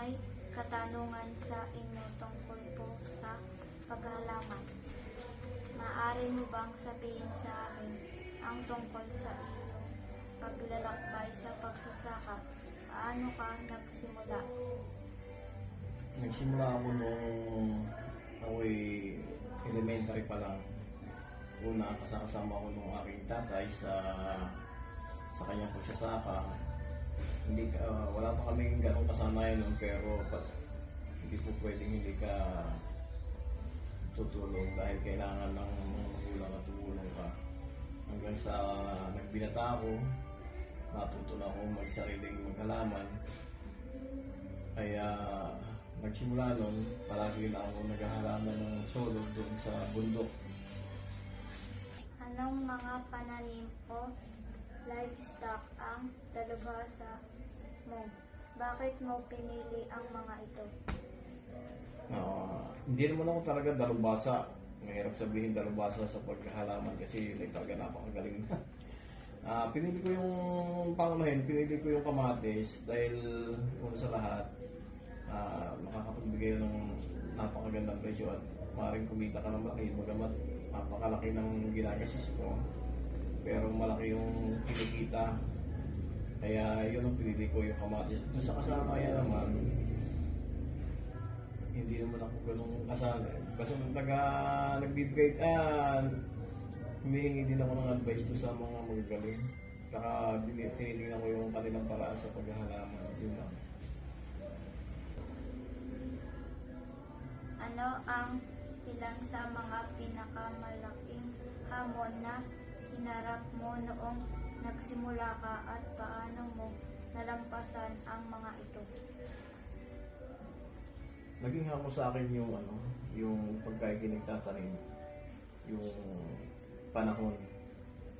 may katanungan sa inyo tungkol po sa paghalaman. Maaari mo bang sabihin sa amin ang tungkol sa iyong paglalakbay sa pagsasaka? Paano ka nagsimula? Nagsimula ako nung ako'y elementary pa lang. Una, kasama ko nung aking tatay sa kanyang pagsasaka. Wala pa kaming ganong kasanayan nun, pero hindi po pwedeng hindi ka tutulong dahil kailangan ng mga magulang at tumulong ka. Hanggang sa nagbinata ako, natuto na ako magsariling maghalaman. Kaya nagsimula nun, palagi na ako naghahalaman ng solo doon sa bundok. Anong mga pananim o livestock ang dalubhasa mo? Bakit mo pinili ang mga ito? Hindi naman ako talaga dalubhasa. Mahirap sabihin dalubhasa sa paghahalaman kasi talaga napakagaling na. Pinili ko yung pangunahin, pinili ko yung kamatis dahil una sa lahat, makakapagbigay ng napakagandang presyo at maaaring kumita ka ng malaki, magamat napakalaki ng ginagasis ko, pero malaki yung kinikita. Kaya yun ang pinili ko, yung kamatis. Doon sa kasamayan naman, hindi naman ako ganun kasali. Basta nagbibigay humihingi din ako ng advice to sa mga magagaling. Saka tinitingnan ko yung kanilang paraan sa paghahalaman. Yun lang. Ano ang ilan sa mga pinakamalaking hamon na hinarap mo noong nagsimula ka at paano mo nalampasan ang mga ito? Naging hamon sa akin yung pagkaikinig tatanim, yung panahon.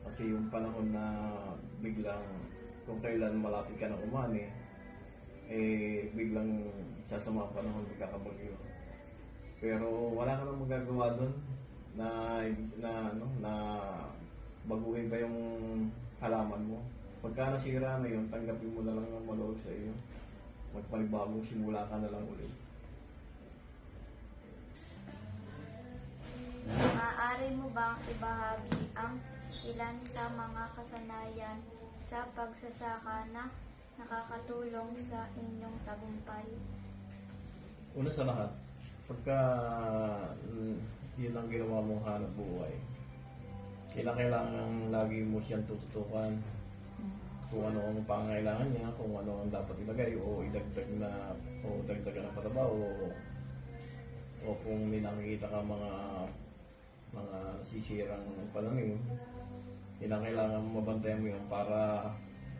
Kasi yung panahon na biglang kung kailan malapit ka na umani, biglang sasama ang panahon, magkakabagyo. Pero wala ka nang magagawa doon na baguhin pa yung halaman mo. Pagka nasira na yun, tanggapin mo na lang ang maluwag sa iyo. Magpanibagong simula ka na lang ulit. Maaari mo bang ibahagi ang ilan sa mga kasanayan sa pagsasaka na nakakatulong sa inyong tagumpay? Una sa lahat, pagka yun ang ginawa mong hanap buhay, kailangan lagi mo siyang tututukan kung ano ang pangangailangan niya, kung ano ang dapat ilagay o idagdag na o dagdagan ng pataba o kung may nakikita ka mga nasisirang pananim, kailangan mabantayan mo yun para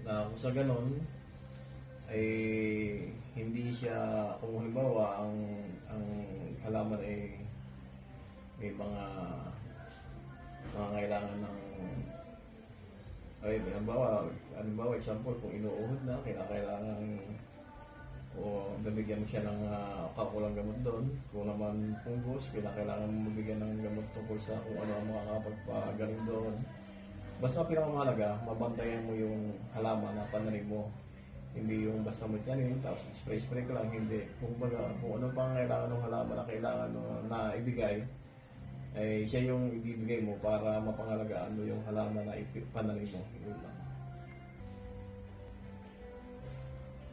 na kung sa ganon ay hindi siya, kung halimbawa ang halaman ay may mga kailangan ng halimbawa example, kung inuuhod na, kailangan o nabigyan mo siya ng kakulang gamot doon. Kung naman punggos, kailangan mo mabigyan ng gamot tungkol sa kung ano ang makakapagpagaling doon. Basta pinakamahalaga, mabantayan mo yung halaman na pananim mo. Hindi yung basta mo tanim, tapos spray ka lang, hindi. Kung ano pang kailangan ng halaman na kailangan na ibigay, ay siya yung ibibigay mo para mapangalagaan mo yung halaman na pananim mo. Yun lang.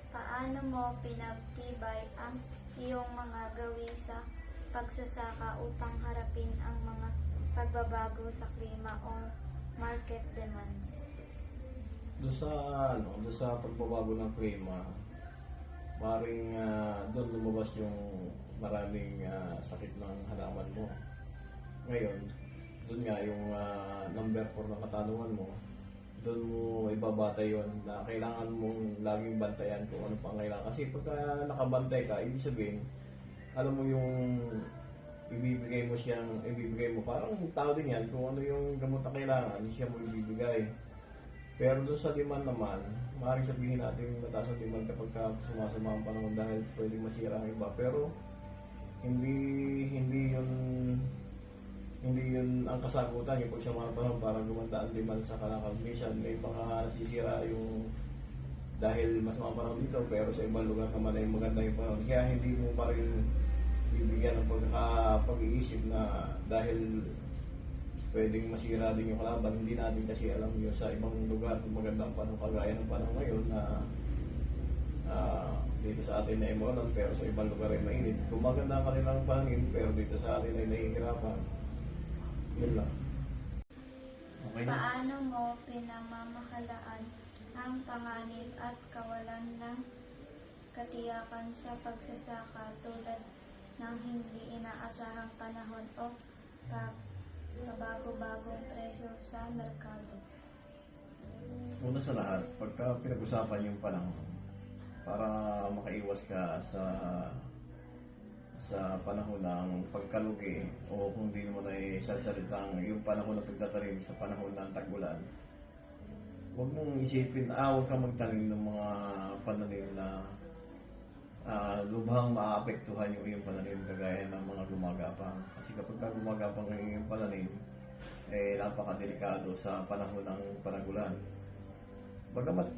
Paano mo pinagtibay ang iyong mga gawi sa pagsasaka upang harapin ang mga pagbabago sa klima o market demands? Doon sa pagbabago ng klima, maring doon lumabas yung maraming sakit ng halaman mo. Ngayon, doon nga yung number 4 na katanungan mo, doon mo ibabata yon na kailangan mong laging bantayan kung ano pang kailangan. Kasi pagka nakabantay ka, ibig sabihin, alam mo yung ibibigay mo, parang tao din yan, kung ano yung gamot na kailangan, siya mo ibibigay. Pero doon sa demand naman, maaaring sabihin natin mataas ang demand kapag sumasama ang panahon dahil pwedeng masira ang iba. Pero hindi yun ang kasagutan yung pagsama ng panahon para gumanda ang demand sa kalakal. Minsan may mga nasisira dahil mas mapanahon dito pero sa ibang lugar naman ay maganda yung panahon. Kaya hindi mo pa rin bibigyan ng pag-iisip na dahil pwedeng masira din yung kalaban. Hindi natin kasi alam yun sa ibang lugar kung maganda ang panahon, kagaya ng panahon ngayon na dito sa atin ay maulan pero sa ibang lugar ay mainit. Kung maganda ang kanilang panahon pero dito sa atin ay nahihirapan. Yun lang. Okay na? Paano mo pinamamahalaan ang panganib at kawalan ng katiyakan sa pagsasaka tulad ng hindi inaasahang panahon o pabago-bagong presyo sa merkado? Una sa lahat, pagka pinag-usapan yung panahon, para makaiwas ka sa panahon ng pagkalugi o kung di mo na isasalitang yung panahon ng pagtatanim sa panahon ng tag-ulan, huwag mong isipin, huwag kang magtanim ng mga pananim na lubhang maapektuhan yung iyong pananim kagaya ng mga gumagapang. Kasi kapag gumagapang yung iyong pananim, napakadelikado sa panahon ng panagulan. Bagamat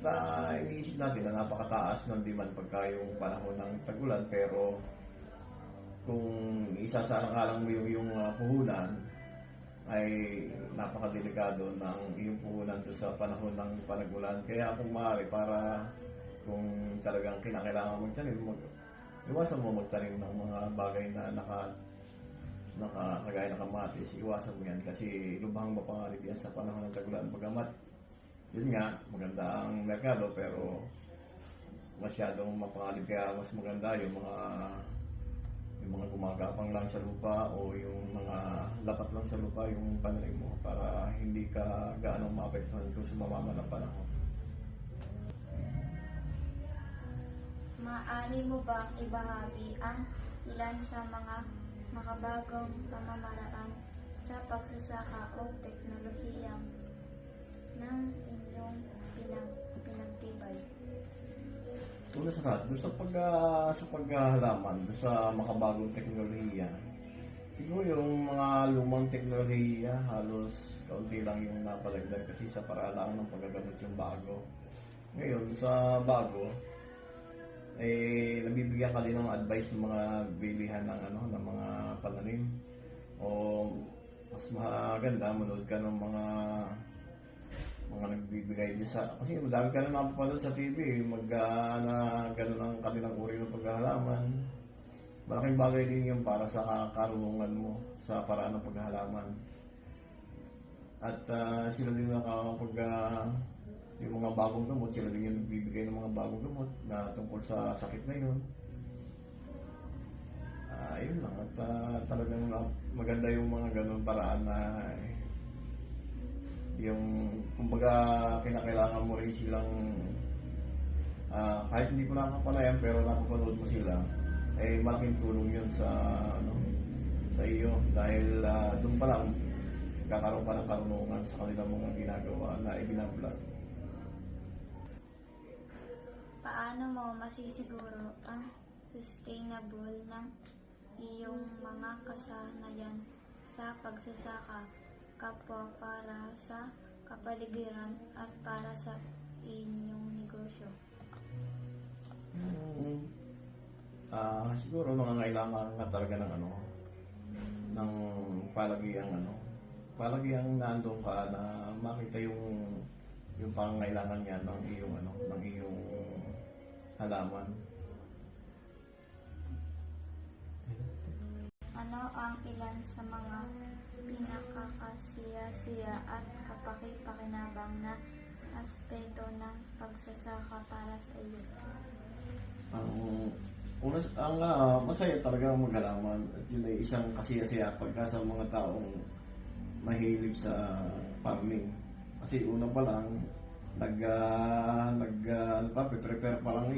iniisip natin na napakataas ng demand pagka yung panahon ng tag-ulan, pero kung isasaalang-alang mo yung puhunan, ay napakadelikado ng iyong puhunan doon sa panahon ng panagulan. Kaya kung maaari, para kung talagang kinakailangan magtanim, iwasan mo magtanim ng mga bagay na kagaya ng kamatis. Iwasan mo yan kasi lubhang mapanganib yan sa panahon ng tag-ulan. Bagamat yun nga, maganda ang merkado pero masyadong mapanganib, kaya mas maganda yung mga gumagapang lang sa lupa o yung mga lapat lang sa lupa yung pananim mo para hindi ka gaanong maapektuhan kung sumamama ng panahon. Maaari mo bang ibahagi ang ilan sa mga makabagong pamamaraan sa pagsasaka o teknolohiya ng inyong pinagtibay? Una sa lahat, doon sa paghahalaman, doon sa makabagong teknolohiya, siguro yung mga lumang teknolohiya, halos kaunti lang yung napalagdag kasi sa paraan lang ng paggagamit yung bago. Ngayon, sa bago, nabibigyan ka din ng advice ng mga bilihan ng mga pananim. O mas maganda, manood ka ng mga nagbibigay din sa, kasi madami ka na napapanood sa TV, gano'n ang kanilang uri ng paghahalaman. Malaking bagay din yung para sa karunungan mo sa paraan ng paghahalaman. At sila din yung mga bagong gamot, sila din yung nagbibigay ng mga bagong gamot na tungkol sa sakit na yun. Yun lang, at talagang maganda yung mga ganun paraan na yung kumbaga kinakailangan mo rin silang kahit hindi ko nakapanayan pero napapanood mo sila, malaking tulong yun sa iyo dahil doon pa lang kakaroon pa ng karunungan sa kanilang mga ginagawa na ibinablog. Paano mo masisiguro ang sustainable ng iyong mga kasanayan sa pagsasaka kapwa para sa kapaligiran at para sa inyong negosyo? Siguro nangangailangan ka talaga ng palagiang nandoon ka na makita yung pangangailangan niya ng iyong halaman. Ano ang ilan sa mga pinakakasiya-siya at kapaki-pakinabang na aspeto ng pagsasaka para sa iyo? Ang masaya talaga maghalaman at yun ay isang kasiya-siya pagka sa mga taong mahilig sa farming. Kasi una pa lang, prepare pa lang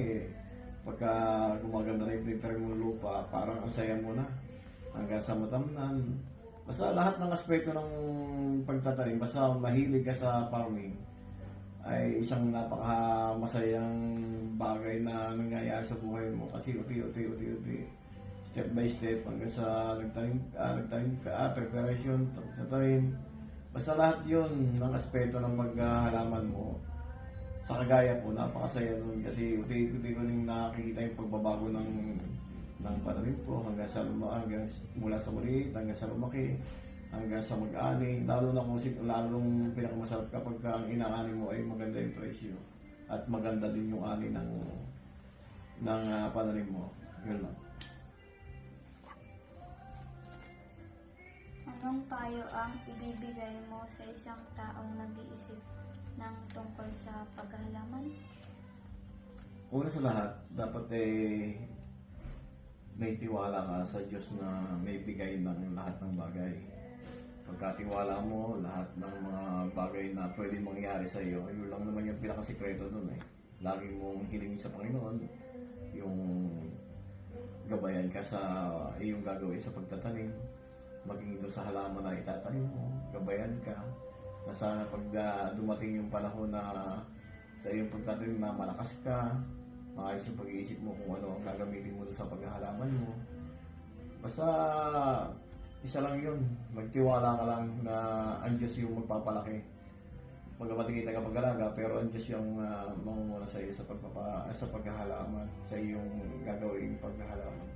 pagka gumaganda na yung prepare mo lupa, parang ang saya mo na. Hanggang sa matamnan. Basta lahat ng aspeto ng pagtatanim, basta mahilig ka sa farming, ay isang napakamasayang bagay na nangyayari sa buhay mo. Kasi uti, step by step, hanggang sa nagtanim ka, preparation, sa tanim. Basta lahat yun ng aspeto ng paghahalaman mo sa kagaya ko, napakasaya nun kasi unti-unti ko rin nakikita yung pagbabago ng pananim ko hanggang sa hanggang mula sa maliit hanggang sa lumaki hanggang sa mag-ani, lalong pinakamasarap kapag ang inaani mo ay maganda yung presyo at maganda din yung ani ng pananim mo. Yun lang. Anong payo ang ibibigay mo sa isang taong nag-iisip ng tungkol sa paghahalaman? Una sa lahat, dapat may tiwala ka sa Diyos na may bigay ng lahat ng bagay. Pagkatiwala mo, lahat ng mga bagay na pwede mangyari sa iyo, yun lang naman yung pinakasikreto dun eh. Lagi mong hilingin sa Panginoon, yung gabayan ka sa iyong gagawin sa pagtatanim, maging ito sa halaman na itatanim mo, gabayan ka, na sana pag dumating yung panahon na sa iyong pagtatanim na malakas ka, maayos yung pag-iisip mo kung ano ang gagamitin mo sa paghahalaman mo. Basta isa lang yun, magtiwala ka lang na ang Diyos yung magpapalaki. Magkapatingin ka pag-alaga, pero ang Diyos yung mamumula sa iyo sa paghahalaman, sa iyong gagawing paghahalaman.